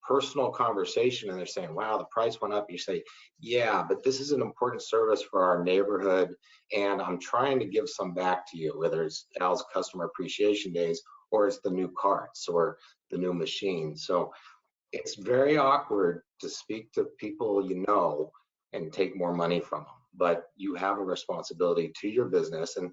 personal conversation and they're saying, wow, the price went up, you say, yeah, but this is an important service for our neighborhood, and I'm trying to give some back to you, whether it's Al's customer appreciation days or it's the new carts or the new machine. So it's very awkward to speak to people you know and take more money from them, but you have a responsibility to your business. And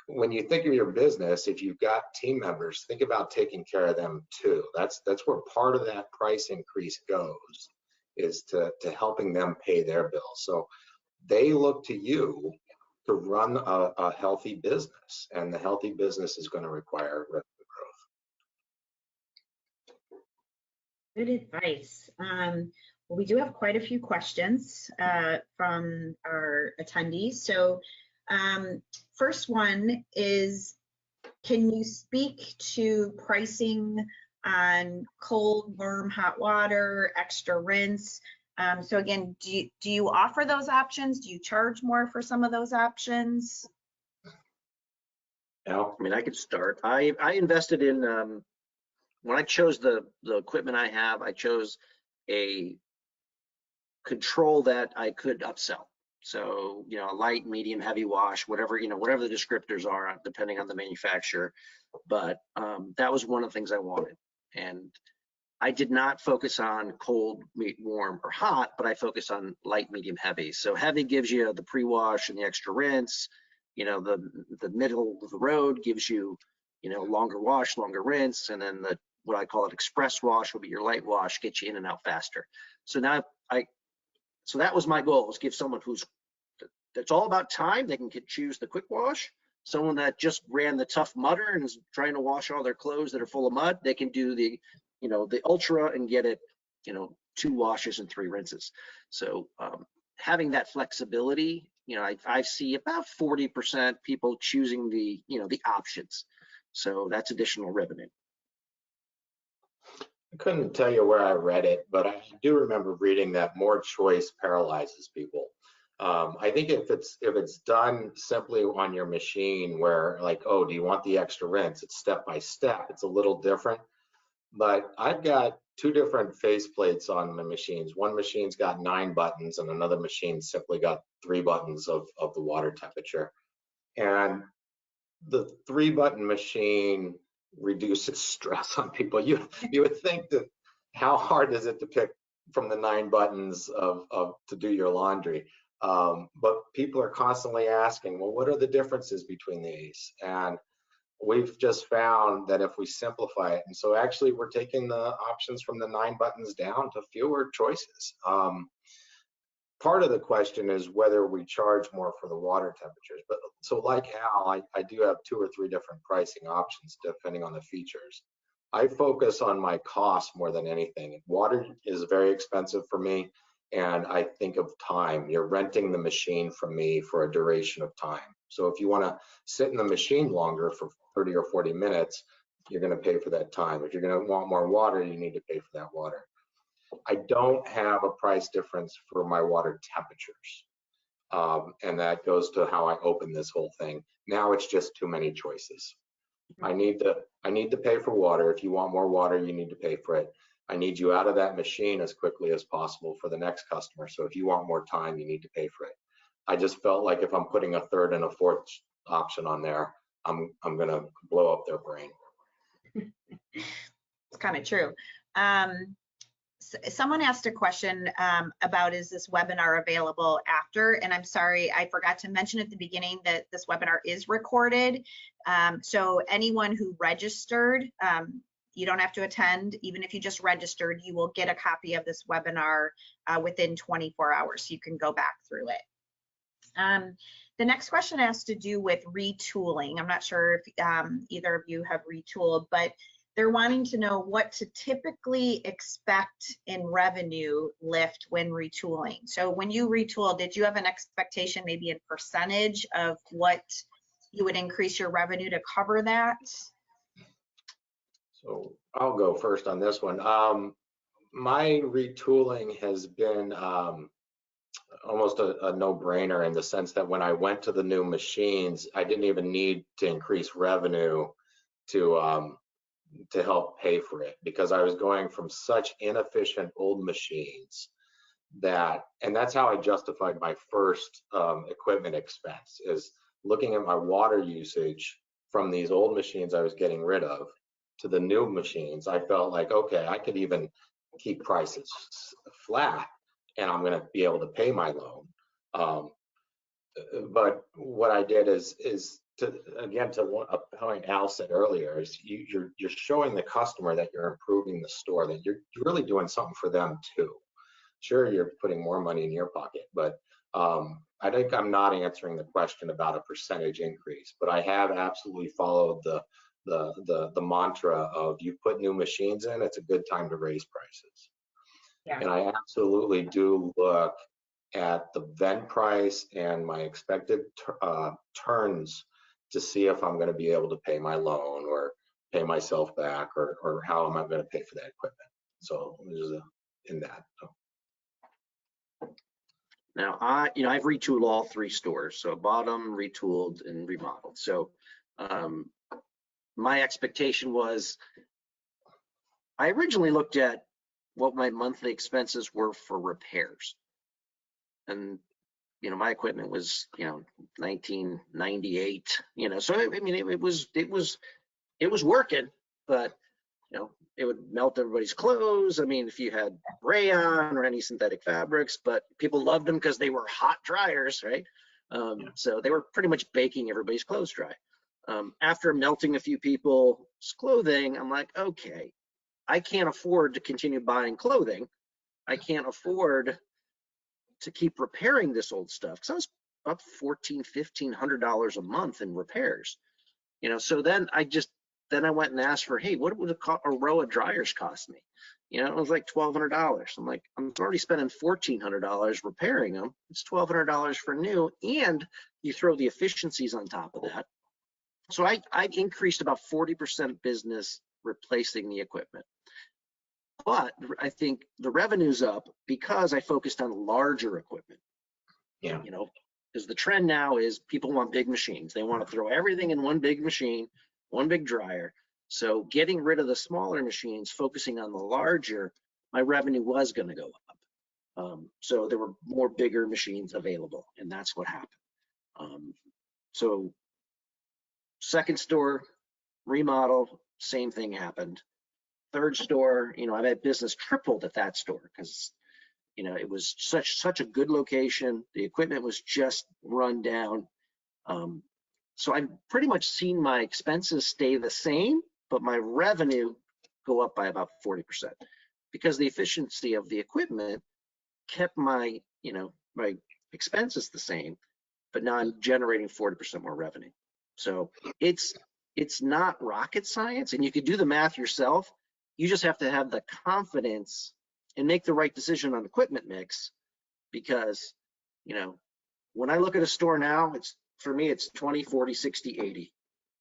when you think of your business, if you've got team members, think about taking care of them too. That's where part of that price increase goes, is to helping them pay their bills. So they look to you to run a healthy business, and the healthy business is going to require revenue growth. Good advice. Well, we do have quite a few questions from our attendees. So first one is, can you speak to pricing on cold, warm, hot water, extra rinse? So again, do you offer those options? Do you charge more for some of those options? Al? I mean, I could start. I invested in, when I chose the equipment I have, I chose a control that I could upsell. So, you know, light, medium, heavy wash, whatever, you know, whatever the descriptors are, depending on the manufacturer. But that was one of the things I wanted. And I did not focus on cold, warm, or hot, but I focused on light, medium, heavy. So heavy gives you the pre-wash and the extra rinse. You know, the middle of the road gives you, you know, longer wash, longer rinse, and then the what I call it express wash will be your light wash, get you in and out faster. So now so that was my goal, was give someone that's all about time, they can choose the quick wash. Someone that just ran the tough mudder and is trying to wash all their clothes that are full of mud, they can do the, you know, the ultra and get it, you know, 2 washes and 3 rinses. So having that flexibility, you know, I see about 40% people choosing the, you know, the options. So that's additional revenue. I couldn't tell you where I read it, but I do remember reading that more choice paralyzes people. I think if it's done simply on your machine, where like, oh, do you want the extra rinse? It's step by step. It's a little different. But I've got 2 different face plates on the machines. One machine's got 9 buttons, and another machine simply got 3 buttons of the water temperature. And the 3-button machine reduces stress on people. You would think that how hard is it to pick from the 9 buttons to do your laundry? But people are constantly asking, well, what are the differences between these? And we've just found that if we simplify it, and so actually we're taking the options from the 9 buttons down to fewer choices. Part of the question is whether we charge more for the water temperatures. But so like Al, I do have 2 or 3 different pricing options depending on the features. I focus on my cost more than anything. Water is very expensive for me, and I think of time. You're renting the machine from me for a duration of time. So if you want to sit in the machine longer for 30 or 40 minutes, you're going to pay for that time. If you're going to want more water, you need to pay for that water. I don't have a price difference for my water temperatures. And that goes to how I open this whole thing. Now it's just too many choices. I need to pay for water. If you want more water, you need to pay for it. I need you out of that machine as quickly as possible for the next customer. So if you want more time, you need to pay for it. I just felt like if I'm putting a 3rd and a 4th option on there, I'm gonna blow up their brain. It's kind of true. Someone asked a question about, is this webinar available after? And I'm sorry, I forgot to mention at the beginning that this webinar is recorded. So anyone who registered, you don't have to attend. Even if you just registered, you will get a copy of this webinar within 24 hours. So you can go back through it. The next question has to do with retooling. I'm not sure if either of you have retooled, but they're wanting to know what to typically expect in revenue lift when retooling. So when you retool, did you have an expectation, maybe in percentage, of what you would increase your revenue to cover that? So I'll go first on this one. My retooling has been almost a no-brainer in the sense that when I went to the new machines, I didn't even need to increase revenue to help pay for it, because I was going from such inefficient old machines and that's how I justified my first equipment expense, is looking at my water usage from these old machines I was getting rid of to the new machines. I felt like, okay, I could even keep prices flat and I'm going to be able to pay my loan. But what I did is to a point Al said earlier, is you're showing the customer that you're improving the store, that you're really doing something for them too. Sure, you're putting more money in your pocket, but I think I'm not answering the question about a percentage increase, but I have absolutely followed the mantra of, you put new machines in, it's a good time to raise prices. Yeah. And I absolutely do look at the vend price and my expected turns to see if I'm going to be able to pay my loan or pay myself back, or how am I going to pay for that equipment. So there's in that. Now, I've retooled all 3 stores. So bought them, retooled, and remodeled. So my expectation was, I originally looked at what my monthly expenses were for repairs. And, my equipment was, 1998, so I mean, it was working, but, it would melt everybody's clothes. I mean, if you had rayon or any synthetic fabrics, but people loved them because they were hot dryers, right? So they were pretty much baking everybody's clothes dry. After melting a few people's clothing, I'm like, okay, I can't afford to continue buying clothing. I can't afford to keep repairing this old stuff, because I was up $1,400–1,500 a month in repairs. So then I went and asked for, hey, what would a row of dryers cost me? It was like $1,200. I'm like, I'm already spending $1,400 repairing them. It's $1,200 for new, and you throw the efficiencies on top of that. So I increased about 40% business replacing the equipment. But I think the revenue's up because I focused on larger equipment. Yeah. Because the trend now is people want big machines. They want to throw everything in one big machine, one big dryer. So getting rid of the smaller machines, focusing on the larger, my revenue was going to go up. So there were more bigger machines available, and that's what happened. So second store, remodel, same thing happened. Third store, I've had business tripled at that store because, it was such a good location. The equipment was just run down. So I've pretty much seen my expenses stay the same, but my revenue go up by about 40%, because the efficiency of the equipment kept my, my expenses the same, but now I'm generating 40% more revenue. So it's not rocket science, and you could do the math yourself. You just have to have the confidence and make the right decision on equipment mix, because, when I look at a store now, for me, it's 20, 40, 60, 80.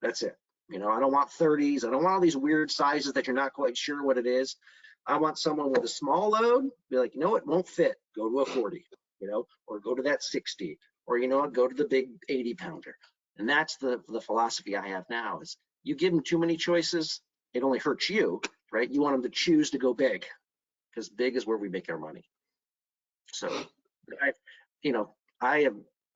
That's it. I don't want 30s. I don't want all these weird sizes that you're not quite sure what it is. I want someone with a small load, be like, it won't fit. Go to a 40, or go to that 60, or, go to the big 80 pounder. And that's the philosophy I have now, is you give them too many choices, it only hurts you, right? You want them to choose to go big, because big is where we make our money. So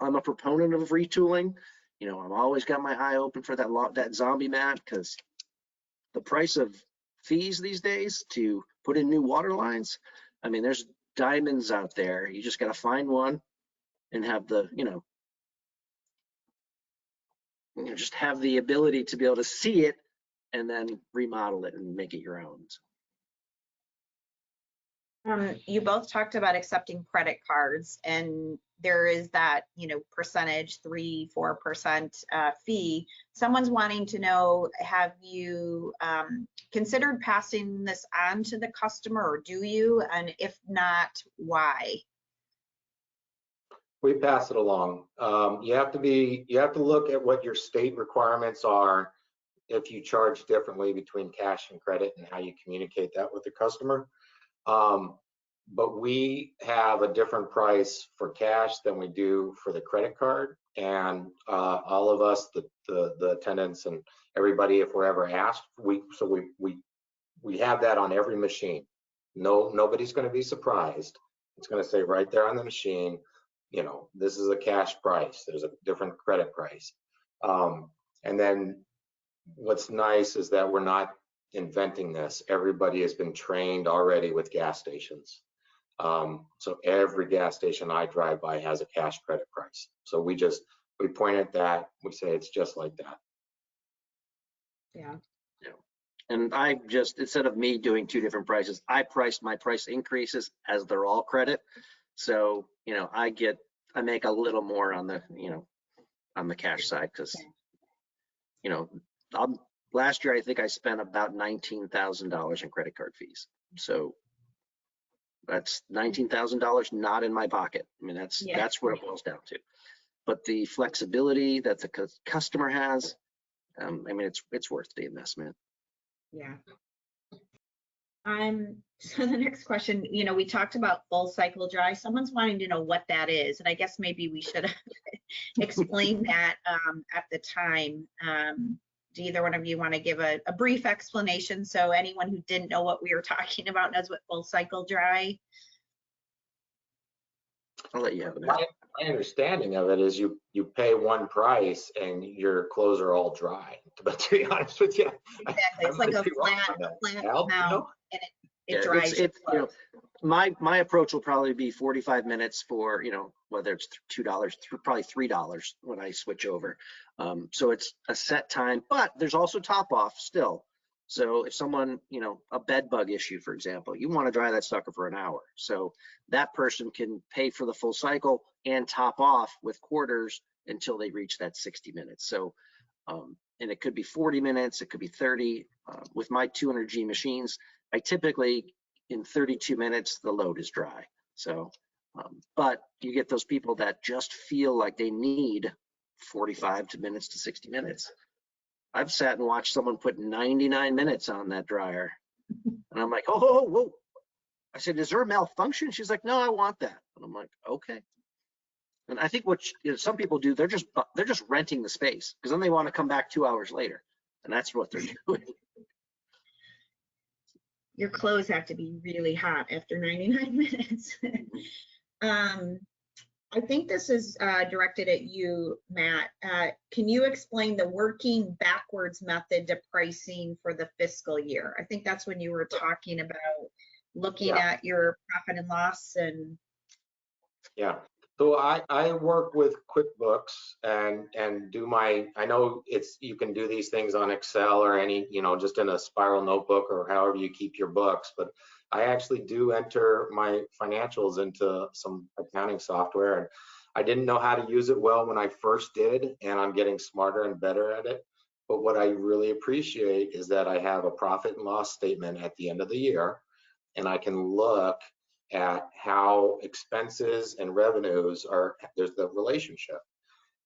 I'm a proponent of retooling. I've always got my eye open for that zombie mat, because the price of fees these days to put in new water lines, I mean, there's diamonds out there. You just got to find one and have the, just have the ability to be able to see it and then remodel it and make it your own. You both talked about accepting credit cards, and there is that, percentage, 3–4% fee. Someone's wanting to know, have you considered passing this on to the customer, or do you? And if not, why? We pass it along. You have to look at what your state requirements are if you charge differently between cash and credit and how you communicate that with the customer. But we have a different price for cash than we do for the credit card. And all of us, the attendants and everybody, if we're ever asked, we have that on every machine. Nobody's going to be surprised. It's going to say right there on the machine, you know, this is a cash price. There's a different credit price. And then what's nice is that we're not inventing this. Everybody has been trained already with gas stations. So every gas station I drive by has a cash credit price. So we point at that, we say it's just like that. Yeah. And I just, instead of me doing two different prices, I priced my price increases as they're all credit. So, you know, I make a little more on the, you know, on the cash side, because, you know, last year I think I spent about $19,000 in credit card fees. So that's $19,000 not in my pocket. I mean, that's what it boils down to. But the flexibility that the customer has, I mean, it's worth the investment. Yeah. So the next question, you know, we talked about full cycle dry. Someone's wanting to know what that is, and I guess maybe we should have explained that at the time. Do either one of you want to give a brief explanation so anyone who didn't know what we were talking about knows what full cycle dry? I'll let you have it. My understanding of it is you pay one price and your clothes are all dry. But to be honest with you, exactly, it's like a flat amount, and it dries. You know, my approach will probably be 45 minutes for, you know, whether it's $2, probably $3 when I switch over. So it's a set time, but there's also top off still. So if someone, you know, a bed bug issue, for example, you want to dry that sucker for an hour. So that person can pay for the full cycle and top off with quarters until they reach that 60 minutes. So, and it could be 40 minutes, it could be 30. With my 200G machines, I typically, in 32 minutes, the load is dry. So, but you get those people that just feel like they need 45 minutes to 60 minutes. I've sat and watched someone put 99 minutes on that dryer. And I'm like, oh, whoa. I said, is there a malfunction? She's like, no, I want that. And I'm like, okay. And I think what some people do, they're just renting the space, because then they want to come back 2 hours later. And that's what they're doing. Your clothes have to be really hot after 99 minutes. I think this is directed at you, Matt. Can you explain the working backwards method to pricing for the fiscal year? I think that's when you were talking about looking at your profit and loss and. Yeah. So I work with QuickBooks and do I know you can do these things on Excel or any, you know, just in a spiral notebook or however you keep your books, but I actually do enter my financials into some accounting software, and I didn't know how to use it well when I first did, and I'm getting smarter and better at it. But what I really appreciate is that I have a profit and loss statement at the end of the year, and I can look at how expenses and revenues there's the relationship.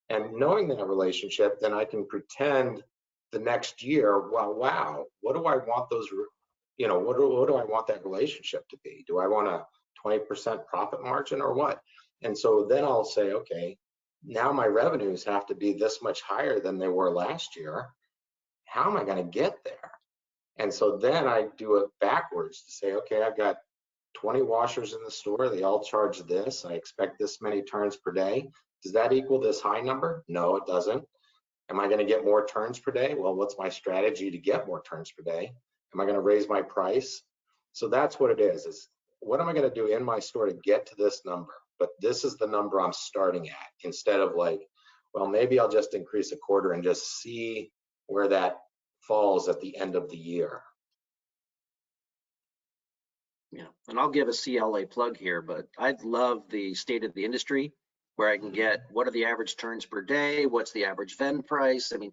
And knowing that relationship, then I can pretend the next year, well, wow, what do I want those, you know, what do I want that relationship to be? Do I want a 20% profit margin or what? And so then I'll say, okay, now my revenues have to be this much higher than they were last year. How am I going to get there? And so then I do it backwards to say, okay, I've got 20 washers in the store. They all charge this. I expect this many turns per day. Does that equal this high number? No, it doesn't. Am I going to get more turns per day? Well, what's my strategy to get more turns per day? Am I going to raise my price? So that's what it is what am I going to do in my store to get to this number? But this is the number I'm starting at, instead of like, well, maybe I'll just increase a quarter and just see where that falls at the end of the year. Yeah, and I'll give a CLA plug here, but I'd love the state of the industry where I can get what are the average turns per day, what's the average vend price. I mean,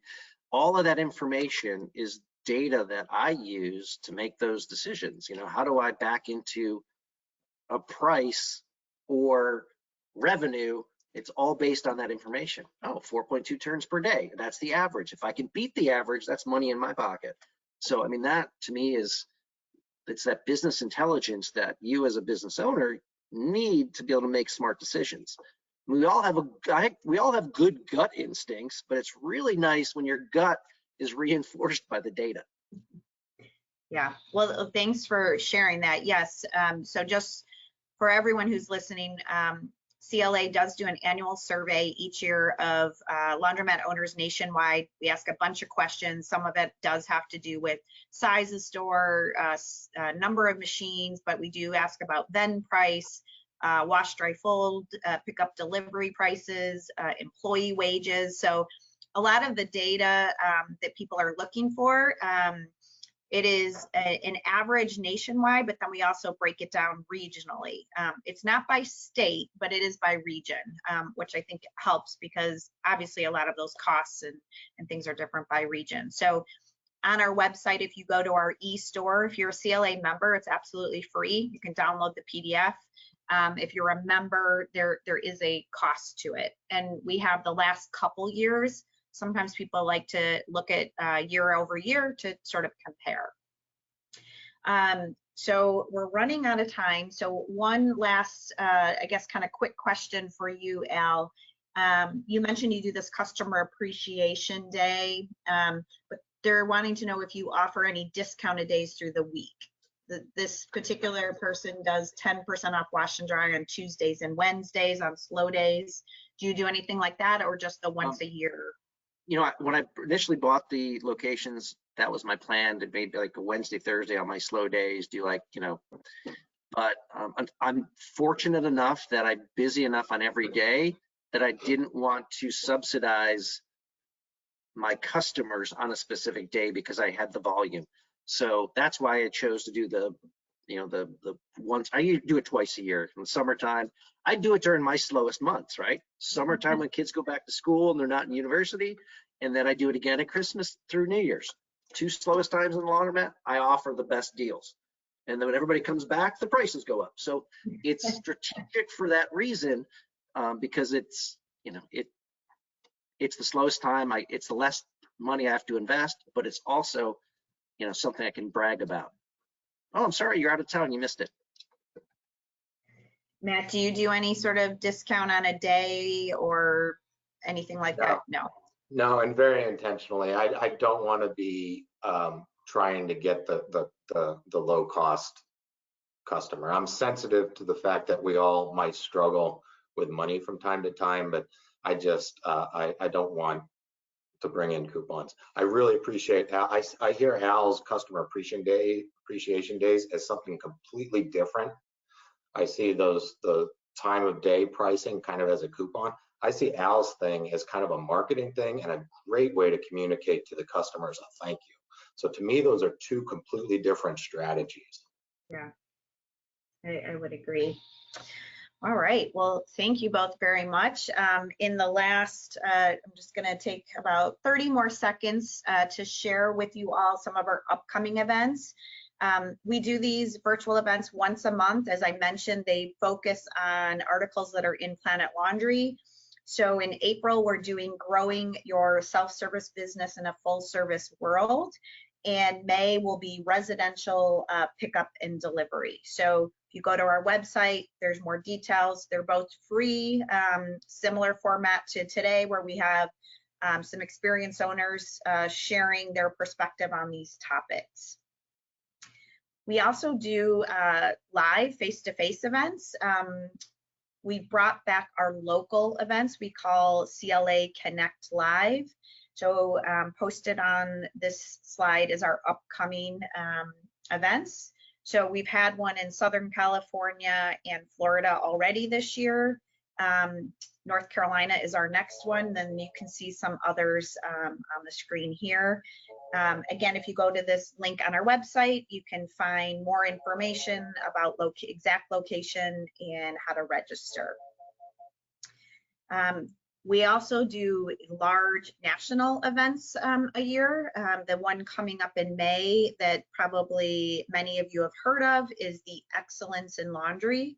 all of that information is data that I use to make those decisions. You know, how do I back into a price or revenue It's all based on that information. Oh, 4.2 turns per day. That's the average. If I can beat the average, that's money in my pocket. So, I mean, that to me it's that business intelligence that you as a business owner need to be able to make smart decisions. We all have good gut instincts, but it's really nice when your gut is reinforced by the data. Yeah, well, thanks for sharing that. Yes, so just for everyone who's listening, CLA does do an annual survey each year of laundromat owners nationwide. We ask a bunch of questions. Some of it does have to do with size of store, number of machines, but we do ask about vend price, wash, dry, fold, pickup, delivery prices, employee wages. So a lot of the data that people are looking for, it is an average nationwide, but then we also break it down regionally. It's not by state, but it is by region, which I think helps because obviously a lot of those costs and things are different by region. So on our website, if you go to our e-store, if you're a CLA member, it's absolutely free. You can download the PDF. If you're a member, there is a cost to it. And we have the last couple years. Sometimes people like to look at year over year to sort of compare. So we're running out of time. So one last, I guess, kind of quick question for you, Al. You mentioned you do this customer appreciation day, but they're wanting to know if you offer any discounted days through the week. This particular person does 10% off wash and dry on Tuesdays and Wednesdays on slow days. Do you do anything like that, or just the once a year? You know, when I initially bought the locations, that was my plan, to maybe like a Wednesday, Thursday on my slow days, do like, you know, but I'm fortunate enough that I'm busy enough on every day that I didn't want to subsidize my customers on a specific day because I had the volume. So that's why I chose to do the once. I do it twice a year. In the summertime, I do it during my slowest months, right? Summertime when kids go back to school and they're not in university, and then I do it again at Christmas through New Year's. 2 slowest times in the laundromat, I offer the best deals. And then when everybody comes back, the prices go up. So it's strategic for that reason, because it's, you know, it's the slowest time. It's the less money I have to invest, but it's also, you know, something I can brag about. Oh, I'm sorry, you're out of town, you missed it. Matt, do you do any sort of discount on a day or anything like that? No. No, and very intentionally. I don't want to be trying to get the low cost customer. I'm sensitive to the fact that we all might struggle with money from time to time, but I just I don't want to bring in coupons. I really appreciate Al. I hear Al's customer appreciation days as something completely different. I see the time of day pricing kind of as a coupon. I see Al's thing as kind of a marketing thing and a great way to communicate to the customers a thank you. So to me, those are 2 completely different strategies. Yeah, I would agree. All right, well, thank you both very much. In the last, I'm just gonna take about 30 more seconds to share with you all some of our upcoming events. We do these virtual events once a month. As I mentioned, they focus on articles that are in Planet Laundry. So in April, we're doing growing your self-service business in a full service world. And May will be residential pickup and delivery. So if you go to our website, there's more details. They're both free, similar format to today, where we have some experienced owners sharing their perspective on these topics. We also do live face-to-face events. We brought back our local events we call CLA Connect Live. So posted on this slide is our upcoming events. So we've had one in Southern California and Florida already this year. North Carolina is our next one. Then you can see some others on the screen here. Again, if you go to this link on our website, you can find more information about exact location and how to register. We also do large national events a year. The one coming up in May that probably many of you have heard of is the Excellence in Laundry,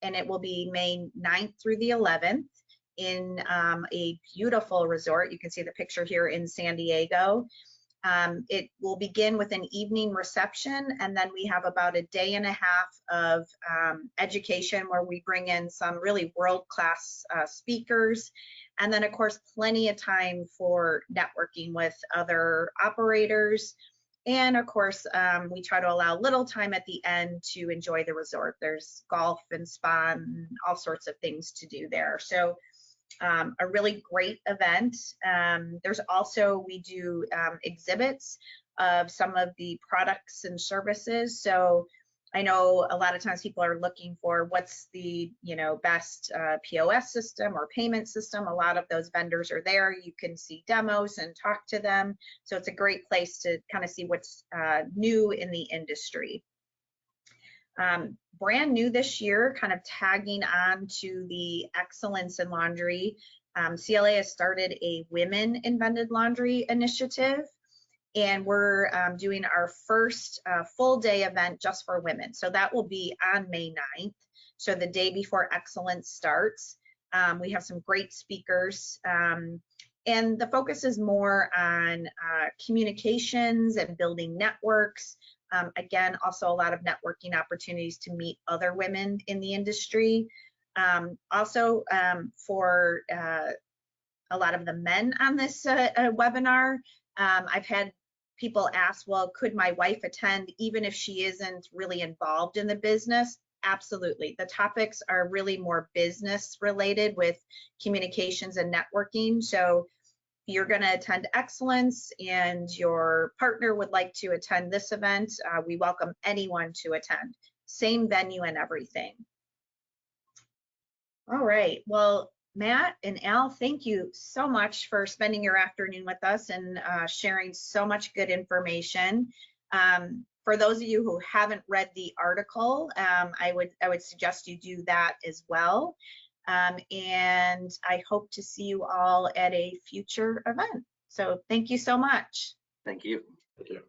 and it will be May 9th through the 11th. in a beautiful resort. You can see the picture here in San Diego. It will begin with an evening reception, and then we have about a day and a half of education where we bring in some really world-class speakers, and then of course plenty of time for networking with other operators. And of course, we try to allow little time at the end to enjoy the resort. There's golf and spa and all sorts of things to do there. So a really great event. There's also, we do exhibits of some of the products and services. So I know a lot of times people are looking for what's the best POS system or payment system. A lot of those vendors are there. You can see demos and talk to them. So it's a great place to kind of see what's new in the industry. Brand new this year, kind of tagging on to the Excellence in Laundry, CLA has started a Women Invented Laundry initiative, and we're doing our first full day event just for women. So that will be on May 9th, so the day before Excellence starts. We have some great speakers, and the focus is more on communications and building networks. Again, also a lot of networking opportunities to meet other women in the industry. Also, for a lot of the men on this webinar, I've had people ask, well, could my wife attend even if she isn't really involved in the business? Absolutely. The topics are really more business related with communications and networking. So you're going to attend Excellence and your partner would like to attend this event, we welcome anyone to attend. Same venue and everything. All right, well, Matt and Al, thank you so much for spending your afternoon with us and sharing so much good information. For those of you who haven't read the article, I would suggest you do that as well. And I hope to see you all at a future event. So thank you so much. Thank you. Thank you.